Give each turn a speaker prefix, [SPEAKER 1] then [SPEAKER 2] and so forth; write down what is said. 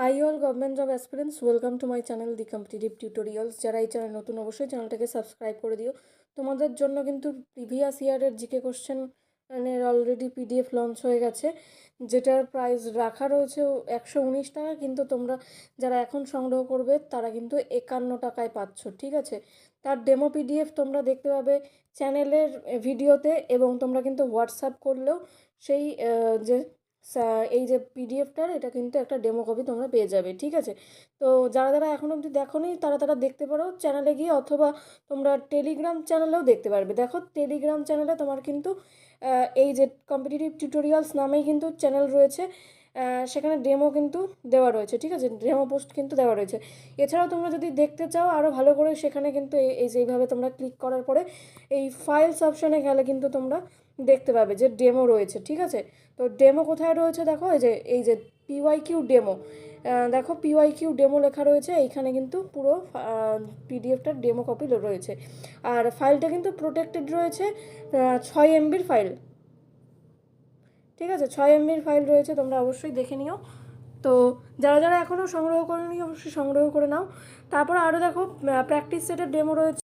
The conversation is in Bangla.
[SPEAKER 1] High all government job aspirants, welcome to my channel the competitive tutorials. যারা এই চ্যানেল নতুন অবশ্যই চ্যানেলটাকে সাবস্ক্রাইব করে দিও। তোমাদের জন্য কিন্তু প্রিভিয়াস ইয়ারের জিকে কোশ্চেনের অলরেডি পিডিএফ লঞ্চ হয়ে গেছে, যেটার প্রাইস রাখা রয়েছে 119 টাকা, কিন্তু তোমরা যারা এখন সংগ্রহ করবে তারা কিন্তু 51 টাকায় পাচ্ছ, ঠিক আছে। তার ডেমো পিডিএফ তোমরা দেখতে পাবে চ্যানেলের ভিডিওতে, এবং তোমরা কিন্তু হোয়াটসঅ্যাপ করলেও সেই যে এই যে পিডিএফটার এটা কিন্তু একটা ডেমো কপি তোমরা পেয়ে যাবে, ঠিক আছে। তো যারা যারা এখন অবধি দেখোনি তারা তারা দেখতে পারো চ্যানেলে গিয়ে, অথবা তোমরা টেলিগ্রাম চ্যানেলেও দেখতে পারবে। দেখো টেলিগ্রাম চ্যানেলে তোমার কিন্তু এই যে কম্পিটিটিভ টিউটোরিয়ালস নামেই কিন্তু চ্যানেল রয়েছে, সেখানে ডেমো কিন্তু দেওয়া রয়েছে, ঠিক আছে, ডেমো পোস্ট কিন্তু দেওয়া রয়েছে। এছাড়াও তোমরা যদি দেখতে চাও আরও ভালো করে, সেখানে কিন্তু এই যে এইভাবে তোমরা ক্লিক করার পরে এই ফাইলস অপশানে গেলে কিন্তু তোমরা দেখতে পাবে যে ডেমো রয়েছে, ঠিক আছে। তো ডেমো কোথায় রয়েছে দেখো, এই যে পিওয়াইকিউ ডেমো, দেখো পিওয়াইকিউ ডেমো লেখা রয়েছে এইখানে, কিন্তু পুরো পিডিএফটার ডেমো কপি রয়েছে। আর ফাইলটা কিন্তু প্রোটেক্টেড রয়েছে, 6 MBর ফাইল, ঠিক আছে, 6 MBর ফাইল রয়েছে, তোমরা অবশ্যই দেখে নিও। তো যারা যারা এখনও সংগ্রহ করেনি অবশ্যই সংগ্রহ করে নাও। তারপর আরও দেখো প্র্যাকটিস সেটের ডেমো রয়েছে।